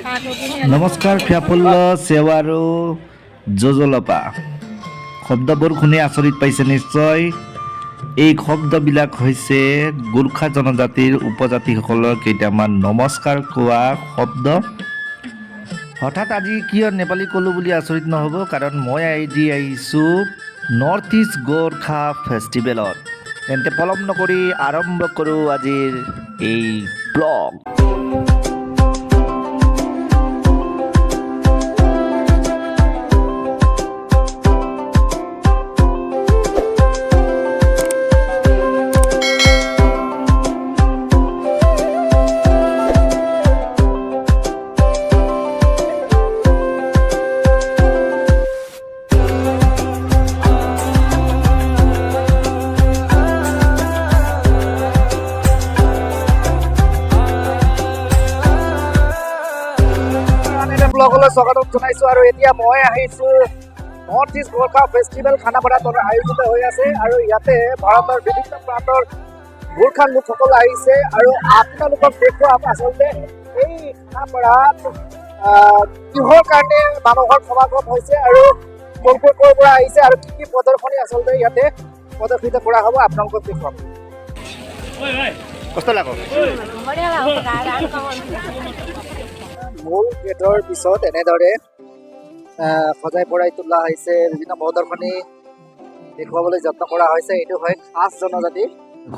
নমস্কাৰ ফিয়াফুল্ল সেৱাৰো জজলপা শব্দবোৰ শুনি আচৰিত পাইছে নিশ্চয়। এই শব্দবিলাক হৈছে গোৰ্খা জনজাতিৰ উপজাতিসকলৰ কেইটামান নমস্কাৰ কোৱা শব্দ। হঠাৎ আজি কিয় নেপালী ক'লোঁ বুলি আচৰিত নহ'ব, কাৰণ মই আজি আহিছোঁ নৰ্থ ইষ্ট গোৰ্খা ফেষ্টিভেলত। তেন্তে পলম নকৰি আৰম্ভ কৰোঁ আজিৰ এই ব্লগ। ব্লগলৈ স্বাগতম জনাইছো আৰু এতিয়া মই আহিছো নৰ্থ ইষ্ট গোৰ্খা ফেষ্টিভেল খানাপাৰাত আয়োজিত হৈ আছে আৰু ইয়াতে ভাৰতৰ বিভিন্ন প্ৰান্তৰ গোৰ্খা লোকসকল আহিছে আৰু আপোনালোকক দেখুৱাম আচলতে এই খানাপাৰাত কিহৰ কাৰণে মানুহৰ সমাগম হৈছে আৰু ক'ৰ পৰা আহিছে আৰু কি প্ৰদৰ্শনী আচলতে ইয়াতে প্ৰদৰ্শিত কৰা হ'ব আপোনালোকক দেখুৱাম। কষ্ট লাগক। মূল গেটৰ পিছত এনেদৰে সজাই পৰাই তোলা হৈছে, বিভিন্ন প্ৰদৰ্শনী দেখুৱাবলৈ যত্ন কৰা হৈছে। এইটো হয় খাচ জনজাতি।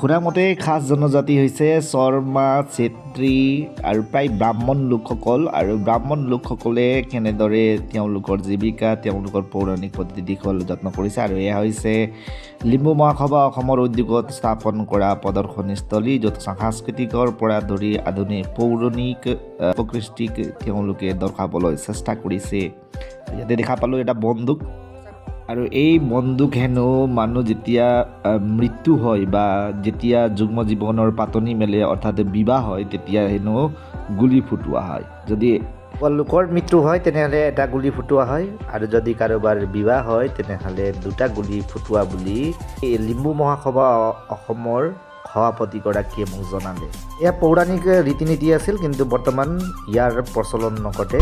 শুনা মতে খাচ জনজাতি হৈছে শৰ্মা, চেত্ৰী আৰু প্ৰায় ব্ৰাহ্মণ লোকসকল। আৰু ব্ৰাহ্মণ লোকসকলে কেনেদৰে তেওঁলোকৰ জীৱিকা, তেওঁলোকৰ পৌৰাণিক পদ্ধতি দেখুৱাবলৈ যত্ন কৰিছে। আৰু এয়া হৈছে লিম্বু মহাসভা অসমৰ উদ্যোগত স্থাপন কৰা প্ৰদৰ্শনীস্থলী, য'ত সাংস্কৃতিকৰ পৰা ধৰি আধুনিক পৌৰাণিক প্ৰকৃতিক তেওঁলোকে দৰ্শাবলৈ চেষ্টা কৰিছে। ইয়াতে দেখা পালোঁ এটা বন্দুক, আৰু এই বন্দুক হেনো মানুহ যেতিয়া মৃত্যু হয় বা যেতিয়া যুগ্ম জীৱনৰ পাতনি মেলে, অৰ্থাৎ বিবাহ হয়, তেতিয়া হেনো গুলি ফুটোৱা হয়। যদি লোকৰ মৃত্যু হয় তেনেহ'লে এটা গুলি ফুটোৱা হয়, আৰু যদি কাৰোবাৰ বিবাহ হয় তেনেহ'লে দুটা গুলি ফুটোৱা বুলি এই লিম্বু মহাসভা অসমৰ সভাপতিগৰাকীয়ে মোক জনালে। এয়া পৌৰাণিক ৰীতি নীতি আছিল, কিন্তু বৰ্তমান ইয়াৰ প্ৰচলন নঘটে।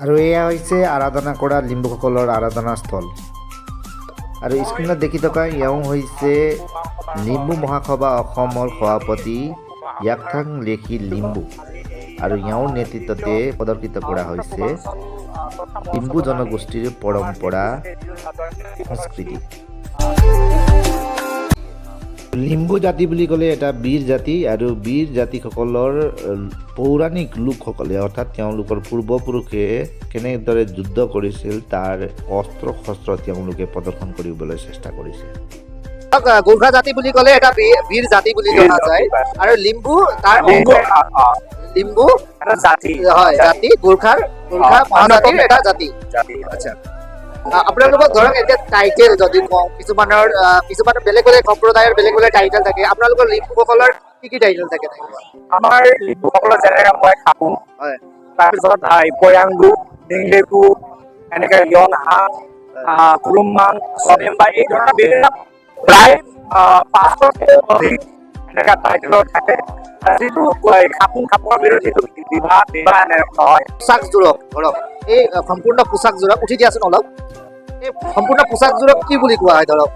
আৰু এয়া হৈছে আৰাধনা কৰা লিম্বুসকলৰ আৰাধনাস্থল। আৰু স্ক্ৰীণত দেখি থকা এওঁ হৈছে লিম্বু মহাসভা অসমৰ সভাপতি য়াকথাং লেখি লিম্বু, আৰু এওঁৰ নেতৃত্বতে প্ৰদৰ্শিত কৰা হৈছে লিম্বু জনগোষ্ঠীৰ পৰম্পৰা সংস্কৃতি। লিম্বু জাতি বুলি ক'লে এটা বীৰ জাতি, আৰু বীৰ জাতিসকলৰ পৌৰাণিক লোকসকলে, অৰ্থাৎ তেওঁলোকৰ পূৰ্বপুৰুষে কেনেদৰে যুদ্ধ কৰিছিল তাৰ অস্ত্ৰ শস্ত্ৰ তেওঁলোকে প্ৰদৰ্শন কৰিবলৈ চেষ্টা কৰিছে। গোৰ্খা জাতি বুলি ক'লে এটা বীৰ জাতি বুলি জনা যায়, আৰু লিম্বু তাৰ লিম্বু এটা জাতি হয়, জাতি গোৰ্খা মহাজাতিৰ এটা জাতি। আচ্ছা, আপোনালোকক ধৰক এতিয়া টাইটেল যদি কওঁ, কিছুমানৰ বেলেগ বেলেগ সম্প্ৰদায়ৰ বেলেগ বেলেগ টাইটেল থাকে। আপোনালোকৰ লিম্বুসকলৰ কি টাইটেল থাকে? আমাৰ লিম্বুসকলৰ যেনেকৈ মই খাপো, তাৰপিছত পয়াংগু, ডিংলেকু, এনেকৈ য়ংহা, কুৰুমাং, চনেম্বা, এই ধৰণৰ বিভিন্ন প্ৰায় 500তকৈ অধিক এনেকুৱা টাইটেলৰ থাকে। যিটো খাপৰ বিৰোধীটো বিবাহ এনেকুৱা হয়। পোচাকযোৰক ধৰক, এই সম্পূৰ্ণ পোচাকযোৰক উঠি দিয়াচোন অলপ। এই সম্পূৰ্ণ পোচাকযোৰক কি বুলি কোৱা হয়? ধৰক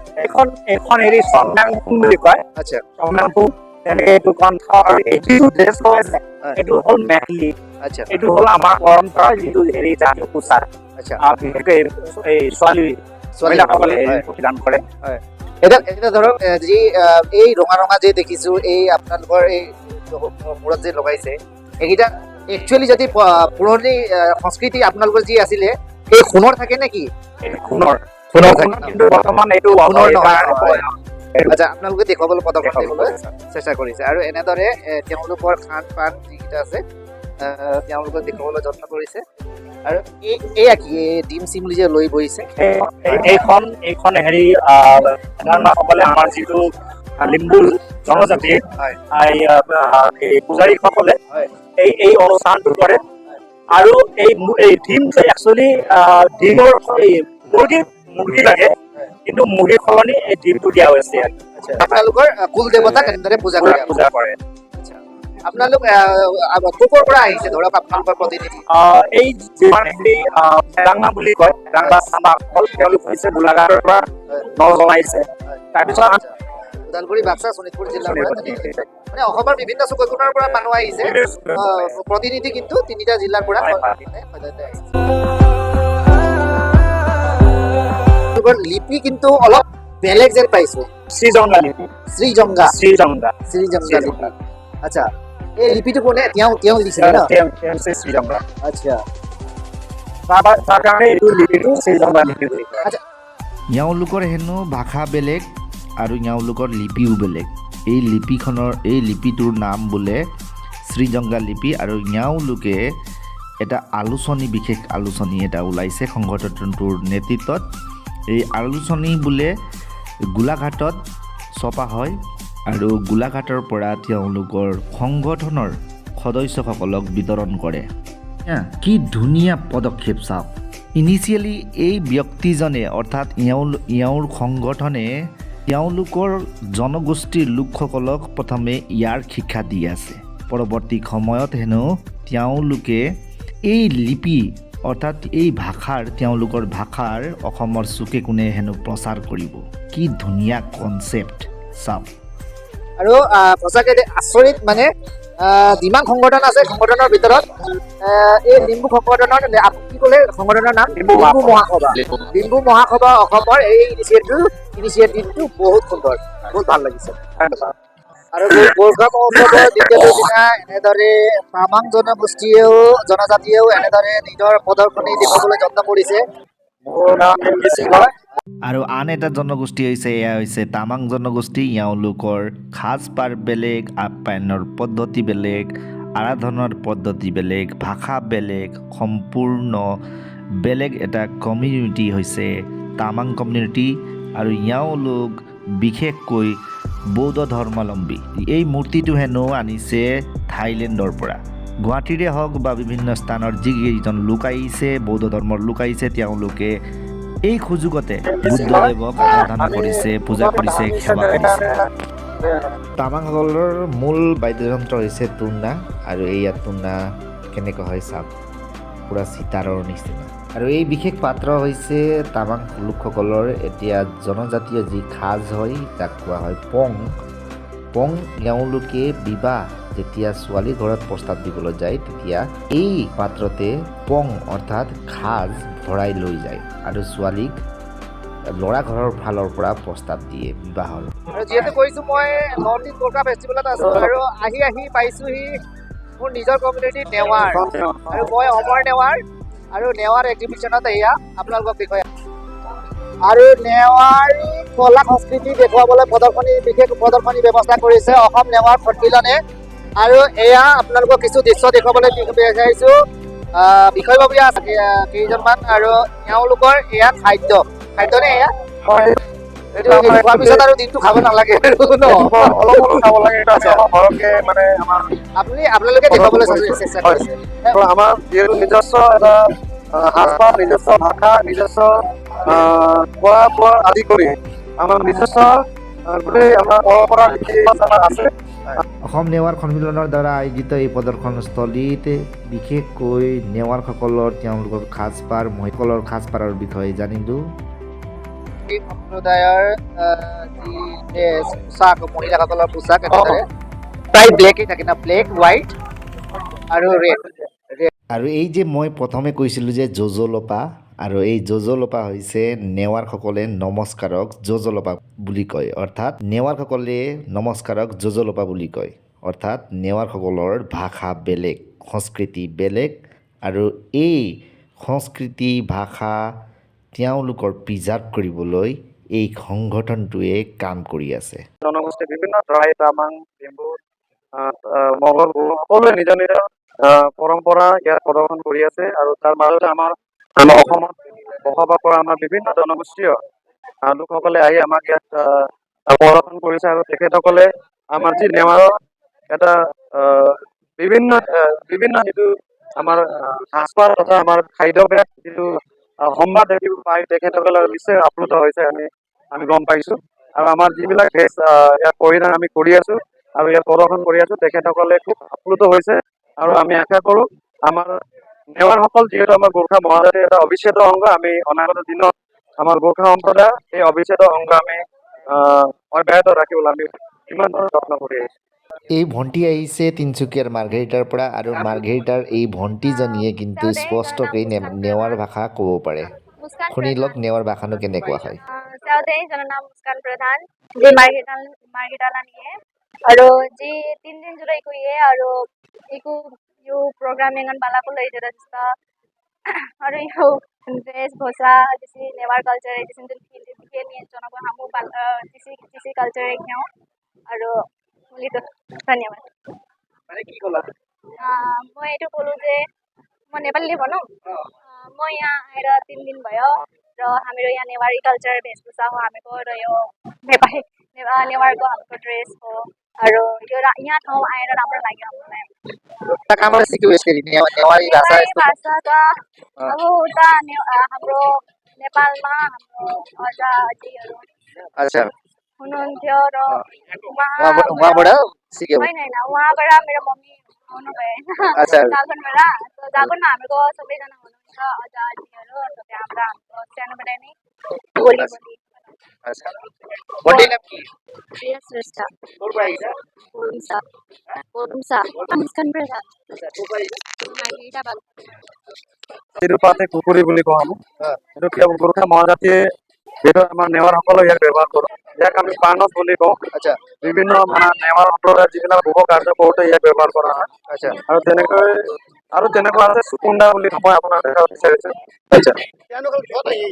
এইখন হেৰি চমনাংফুং বুলি কয়। আচ্ছা, চমনাংফুং, তেনেকে এইটো কণ্ঠ, আৰু এইটো ড্ৰেছ আছে, এইটো হ'ল মেখলি। আচ্ছা, এইটো হ'ল আমাৰ পৰম্পৰা, যিটো হেৰি জাতীয় পোচাক। আচ্ছা, বিশেষকৈ এই ছোৱালীসকলে পৰিধান কৰে। এতিয়া ধৰক যি এই ৰঙা ৰঙা যে দেখিছো, এই আপোনালোকৰ এই মূৰত যে লগাইছে, এইকেইটা একচুৱেলি যদি পুৰণি সংস্কৃতি আপোনালোকৰ যি আছিলে, এই সোণৰ থাকে নেকি? সোণৰ, কিন্তু বৰ্তমান এইটো সোণৰ নহয়। আচ্ছা, আপোনালোকে দেখুৱাবলৈ প্ৰদৰ্শন কৰিবলৈ চেষ্টা কৰিছে, আৰু এনেদৰে তেওঁলোকৰ খান পান যিকেইটা আছে তেওঁলোকক দেখুৱাবলৈ যত্ন কৰিছে। আৰু এয়া কি ডিম চিম বুলি যে লৈ বহিছে, এইখন হেৰি সকলে আমাৰ যিটো লিম্বু জনজাতিৰ পূজাৰীসকলে এই অনুষ্ঠানটো কৰে। আৰু এই ডিম একচুৱেলি ডিমৰ মুৰ্গী লাগে, কিন্তু মুড়ি সলনি এই ডিমটো দিয়া হৈছে ইয়াত। আচ্ছা আপোনালোকৰ কুল দেৱতাক এনেদৰে পূজা কৰে পূজা কৰে। আচ্ছা আপোনালোক ক'ৰ পৰা আহিছে ধৰক আপোনালোকৰ প্ৰতিনিধি এই যিমান ফেৰাংমা বুলি কয় ফেৰাংমা চামাসকল তেওঁলোক হৈছে গোলাঘাটৰ পৰা নজন আহিছে। তাৰপিছত ওদালগুৰি বাক্সা শোণিতপুৰ জিলাৰ পৰা মানে অসমৰ বিভিন্ন চুককোণৰ পৰা মানুহ আহিছে প্ৰতিনিধি কিন্তু তিনিটা জিলাৰ পৰা লিপি কিন্তু অলপ বেলেগ যেন পাইছো শ্ৰীজংঘা লিপি শ্ৰীজংঘা লিপি আচ্ছা এই লিপিটো কোনে তেওঁ লিখিছিলে ন শ্ৰীজংঘা আচ্ছা তাৰ কাৰণে এইটো লিপিটো শ্ৰীজংঘা লিপি বুলি কয়। আচ্ছা এওঁলোকৰ হেনো ভাষা বেলেগ আৰু এওঁলোকৰ লিপিও বেলেগ। এই লিপিটোৰ নাম বোলে শ্ৰীজংঘা লিপি আৰু এওঁলোকে এটা বিশেষ আলোচনী এটা ওলাইছে সংগঠনটোৰ নেতৃত্বত। এই আলোচনী বোলে গোলাঘাটত ছপা হয় আৰু গোলাঘাটৰ পৰা তেওঁলোকৰ সংগঠনৰ সদস্যসকলক বিতৰণ কৰে। কি ধুনীয়া পদক্ষেপ চাওক। ইনিচিয়েলি এই ব্যক্তিজনে অৰ্থাৎ এওঁৰ সংগঠনে তেওঁলোকৰ জনগোষ্ঠীৰ লোকসকলক প্ৰথমে ইয়াৰ শিক্ষা দি আছে। পৰৱৰ্তী সময়ত হেনো তেওঁলোকে এই লিপি অৰ্থাৎ এই তেওঁলোকৰ ভাষাৰ অসমৰ চুকে কোণে হেনো প্ৰচাৰ কৰিব। কি ধুনীয়া কনচেপ্ট চাওক। আৰু সঁচাকে আচৰিত মানে যিমান সংগঠন আছে সংগঠনৰ ভিতৰত এই লিম্বু সংগঠনৰ কি ক'লে সংগঠনৰ নাম লিম্বু মহাসভা অসমৰ এই ইনিচিয়েটিভটো বহুত সুন্দৰ বহুত ভাল লাগিছে। আৰু গোৰ্খা মহোৎসৱৰ দ্বিতীয় দিনা এনেদৰে তামাং জনজাতিয়েও এনেদৰে নিজৰ প্ৰদৰ্শনী দেখুৱাবলৈ যত্ন কৰিছে। আৰু আন এটা জনগোষ্ঠী হৈছে তামাং জনগোষ্ঠী। এওঁলোকৰ সাজপাৰ বেলেগ, আপ্যায়নৰ পদ্ধতি বেলেগ, আৰাধনাৰ পদ্ধতি বেলেগ, ভাষা বেলেগ, সম্পূৰ্ণ বেলেগ এটা কমিউনিটি হৈছে তামাং কমিউনিটি। আৰু এওঁলোক বিশেষকৈ বৌদ্ধ ধৰ্মাৱলম্বী। এই মূৰ্তিটো হেনো আনিছে থাইলেণ্ডৰ পৰা। গুৱাহাটীৰে হওক বা বিভিন্ন স্থানৰ যিকেইজন লোক আহিছে বৌদ্ধ ধৰ্মৰ লোক আহিছে তেওঁলোকে এই সুযোগতে বুদ্ধদেৱক আৰাধনা কৰিছে, পূজা কৰিছে, সেৱা কৰিছে। তামাংসকলৰ মূল বাদ্যযন্ত্ৰ হৈছে টুনা আৰু এইয়া টুনা কেনেকুৱা হয় চাওক, পূৰা চিতাৰৰ নিচিনা। আৰু এই বিশেষ পাত্ৰ হৈছে তামাং লোকসকলৰ এতিয়া জনজাতীয় যি সাজ হয় তাক কোৱা হয় পং। এওঁলোকে বিবাহ যেতিয়া ছোৱালী ঘৰত প্ৰস্তাৱ দিবলৈ যায় তেতিয়া এই পাত্ৰতে পং অৰ্থাৎ সাজ ভৰাই লৈ যায় আৰু ছোৱালীক ল'ৰা ঘৰৰ ফালৰ পৰা প্ৰস্তাৱ দিয়ে বিবাহৰ। আৰু যিহেতু কৈছো মই নৰ্থ ইষ্ট গোৰ্খা ফেষ্টিভেলত আছো আৰু আহি পাইছোহি মোৰ নিজৰ কমিউনিটি নেৱাৰ আৰু মই অমৰ নেৱাৰ আৰু নেৱাৰ এক্সিবিশ্যনত এয়া আপোনালোকৰ বিষয়ে আৰু নেৱাৰী কলা সংস্কৃতি দেখুৱাবলৈ বিশেষ প্ৰদৰ্শনী ব্যৱস্থা কৰিছে অসম নেৱাৰ সন্মিলনে। আৰু এয়া আপোনালোকক কিছু দৃশ্য দেখুৱাবলৈ বিচাৰিছো। বিষয়ববীয়া কেইজনমান আৰু এওঁলোকৰ এয়া খাদ্যনে এয়া খোৱাৰ পিছত আৰু দিনটো খাব নালাগে আপোনালোকে দেখুৱাবলৈ চেষ্টা কৰিছে। আমাৰ যিহেতু নিজস্ব এটা সাজপাৰ, নিজস্ব ভাষা, নিজস্ব খোৱা বোৱা আদি কৰি আমাৰ নিজস্ব গোটেই আমাৰ পৰম্পৰা আছে। অসম নেৱাৰ সন্মিলনৰ দ্বাৰা আয়োজিত এই প্ৰদৰ্শনস্থলীত বিশেষকৈ নেৱাৰসকলৰ তেওঁলোকৰ সাজপাৰ, মহিলাসকলৰ সাজপাৰৰ বিষয়ে জানিলোঁ। এই সম্প্ৰদায়ৰ যি পোচাক মহিলাসকলৰ পোচাক এনেদৰে প্ৰায় ব্লেকেই থাকে না, ব্লেক, হোৱাইট আৰু ৰেড। আৰু এই যে মই প্ৰথমে কৈছিলোঁ যে জজলপা, আৰু এই জজলপা হৈছে নেৱাৰসকলে নমস্কাৰক জজলপা বুলি কয়। অৰ্থাৎ নেৱাৰসকলে নমস্কাৰক জজলপা বুলি কয়। অৰ্থাৎ নেৱাৰসকলৰ ভাষা বেলেগ, সংস্কৃতি বেলেগ আৰু এই সংস্কৃতি ভাষা তেওঁলোকৰ প্ৰিজাৰ্ভ কৰিবলৈ এই সংগঠনটোৱে কাম কৰি আছে। জনগোষ্ঠী বিভিন্ন তামাং, ডিম্বু, মগল সকলোৱে নিজৰ নিজৰ পৰম্পৰা ইয়াত প্ৰদৰ্শন কৰি আছে। আৰু তাৰ মাজতে আমাৰ অসমত বসবাস কৰা আমাৰ বিভিন্ন জনগোষ্ঠীয় লোকসকলে আহি আমাক ইয়াত প্ৰদৰ্শন কৰিছে। আৰু তেখেতসকলে আমাৰ যি নেৱাৰৰ এটা বিভিন্ন যিটো আমাৰ সাজপাৰ তথা আমাৰ খাদ্যভেদ যিটো সম্বাদ দেখিব পাই তেখেতসকলে নিশ্চয় আপ্লুত হৈছে। আমি আমি গম পাইছো আৰু আমাৰ যিবিলাক ড্ৰেছ ইয়াত পৰিধান আমি কৰি আছো আৰু ইয়াত প্ৰদৰ্শন কৰি আছো তেখেতসকলে খুব আপ্লুত হৈছে আৰু আমি আশা কৰো আমাৰ নেৱাৰসকল যিহেতু আমাৰ গোৰ্খা মহাজাতিৰ এটা অবিচ্ছেদ্য অংগ আমি অনাগত দিনত আমাৰ গোৰ্খা সম্প্ৰদায় এই অবিচ্ছেদ্য অংগ আমি অব্যাহত ৰাখিবলৈ আমি কিমান ধৰণৰ যত্ন কৰি আহিছো। এই ভণ্টি আহিছে তিনিচুকীয়াৰ মাৰ্ঘেৰিটাৰ পৰা আৰু মাৰ্ঘেৰিটাৰ এই ভণ্টিজনীয়ে কিন্তু স্পষ্টকৈ নেৱাৰ ভাষা ক'ব পাৰে। मुस्कान শুনি লওক प्रधान নেৱাৰ ভাষানো কেনেকুৱা হয়। साउदे जना नाम मुस्कान प्रधान जी मार्गेटाला नहीं है और जी 3 दिन जुलाई को ये और इको यो प्रोग्रामिंग अन बाला को ले जरा जिसका और यो ड्रेस भोसा जैसे नेवार कल्चर है जैसे दिखे नहीं है जोना को हमू किसी कल्चर एक है और बोली तो धन्यवाद মানে কি ক'লা मैं ये बोलूँ जे म नेपाली भनौँ म यहाँ आएर 3 दिन भयो र हाम्रो यहाँ नेवारी कल्चर वेशभूषा हो हामीको र यो नेपाली नेवारको हाम्रो ड्रेस हो र यो यहाँ ठाउँ आएर राम्रो लाग्यो हामीलाई कहाँबाट सिक्यौ यसरी नेवारी भाषा नेपाली यस्तो भाषा त अब उता हाम्रो नेपालमा हाम्रो अजा अजीहरू अच्छा हुनुहुन्थ्यो र उहाँबाट सिक्यौ होइन होइन उहाँबाट मेरो मम्मी आउनु भयो अच्छा। होइन जागोनबाट जागोनमा हाम्रो सबैजना हुनुहुन्छ अजा आजीहरू अन्त त्यहाँबाट हाम्रो सानोबाट नै बोली बोली अच्छा बर्थडे नाम के प्रिय श्रेष्ठ कोरबाइसा पोरुसा मुस्कान प्रधान अच्छा कोरबाइसा मार्गेरिटा बाल তিৰুপাতে কুকুৰী বুলি কওঁ আমি এইটো কেৱল গোৰ্খা মহাজাতিয়ে যিহেতু আমাৰ নেৱাৰসকলে ইয়াক ব্যৱহাৰ কৰোঁ ইয়াক আমি পানস বুলি কওঁ अच्छा বিভিন্ন মানে নেৱাৰ সম্প্ৰদায়ৰ যিবিলাক শুভ কাৰ্য কৰোঁতে ইয়াক ব্যৱহাৰ কৰা হয় अच्छा আৰু তেনেকুৱা আছে সুকুণ্ডা বুলি মই আপোনাক দেখাব বিচাৰিছো अच्छा তেওঁলোকৰ ক'ত আহি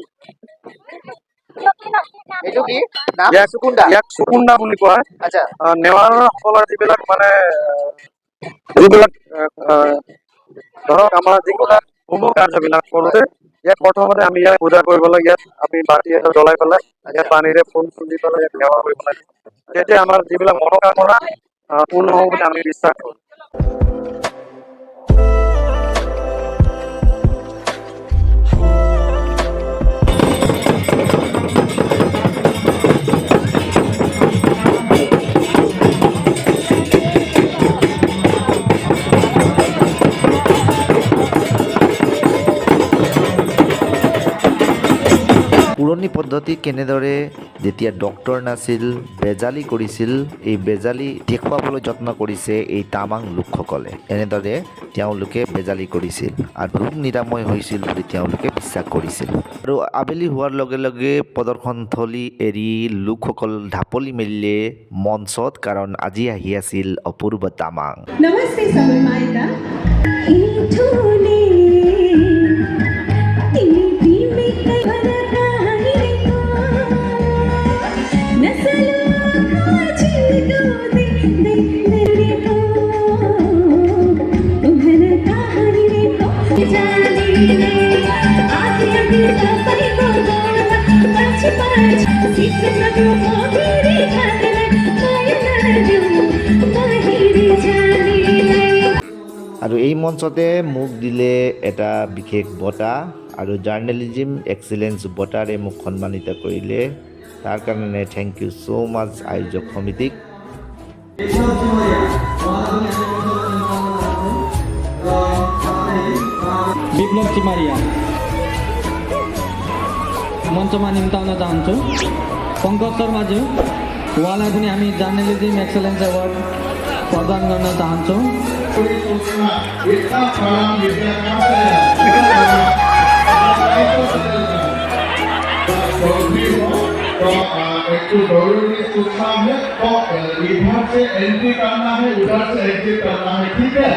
এইটো কি নাম সুকুণ্ডা ইয়াক সুকুণ্ডা বুলি কোৱা হয় আচ্ছা নেৱাৰ সকলৰ যিবিলাক মানে যিবিলাক ধৰক আমাৰ যিবিলাক শুভ কাৰ্যবিলাক কৰোঁতে ইয়াক প্ৰথমতে আমি ইয়াক পূজা কৰিব লাগে ইয়াত আমি বাতি এটা জ্বলাই পেলাই ইয়াত পানীৰে ফুল দি পেলাই ইয়াক সেৱা কৰিব লাগে তেতিয়া আমাৰ যিবিলাক মনোকামনা পূৰ্ণ হ'ব বুলি আমি বিশ্বাস কৰোঁ পুৰণি পদ্ধতি কেনেদৰে যেতিয়া ডক্তৰ নাছিল বেজালি কৰিছিল এই বেজালি দেখুৱাবলৈ যত্ন কৰিছে এই তামাং লোকসকলে এনেদৰে তেওঁলোকে বেজালি কৰিছিল আৰু ৰোগ নিৰাময় হৈছিল বুলি তেওঁলোকে বিশ্বাস কৰিছিল আৰু আবেলি হোৱাৰ লগে লগে প্ৰদৰ্শনথলী এৰি লোকসকল ঢাপলি মেলিলে মঞ্চত কাৰণ আজি আহি আছিল অপূৰ্ব তামাং नमस्ते सबै माइता इठोले तिमी तिमी भरका हिरेको नसलो खोजिको दे देरेको भरका हिरेको जाने आदि आदि सबैको गाउँदा पछि पछि सिक्नको मोबिरे खातले माया नदिउ बाहिरी जाने আৰু এই মঞ্চতে মোক দিলে এটা বিশেষ বঁটা আৰু জাৰ্নেলিজিম এক্সিলেঞ্চ বঁটাৰে মোক সন্মানিত কৰিলে তাৰ কাৰণে থেংক ইউ ছ' মাছ আয়োজক সমিতিক विप्लव चिमारिया मञ्चमा निम्ताउन चाहन्छु पङ्कज शर्माज्यू उहाँलाई पनि हामी जर्नलिजम एक्सलेन्स अवार्ड प्रदान गर्न चाहन्छौँ एक तो जरूरी सूचना है तो इधर से एंट्री करना है उधर से एग्जिट करना है ठीक है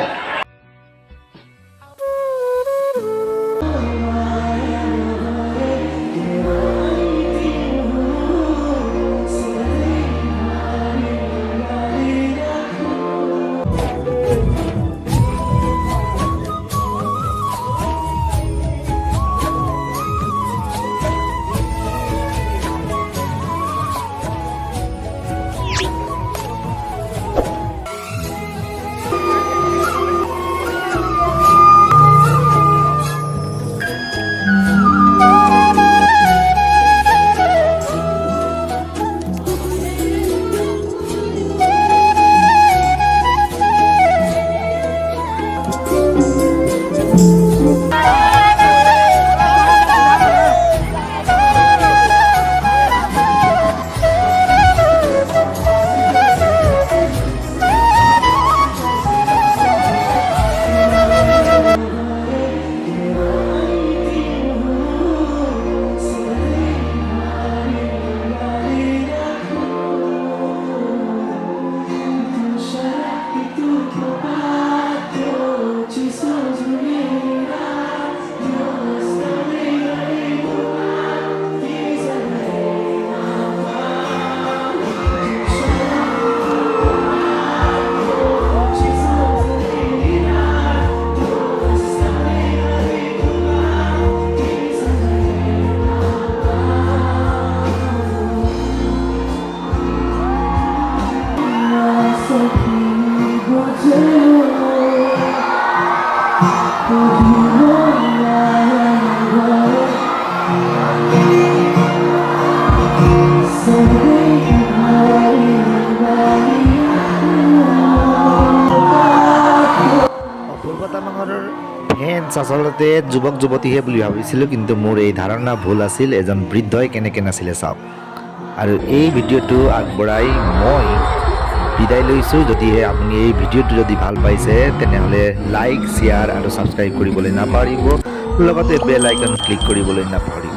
অপূৰ্ব তামাঙৰ ফেন্স আচলতে যুৱক যুৱতীহে বুলি ভাবিছিলোঁ, কিন্তু মোৰ এই ধাৰণা ভুল আছিল। এজন বৃদ্ধই কেনেকৈ নাছিলে চাওক। আৰু এই ভিডিঅ'টো আগবঢ়াই মই বিদায় লৈছোঁ। যদিহে আপুনি এই ভিডিঅ'টো যদি ভাল পাইছে তেনেহ'লে লাইক, শ্বেয়াৰ আৰু ছাবস্ক্ৰাইব কৰিবলৈ নাপাহৰিব, লগতে বেল আইকন ক্লিক কৰিবলৈ নাপাহৰিব।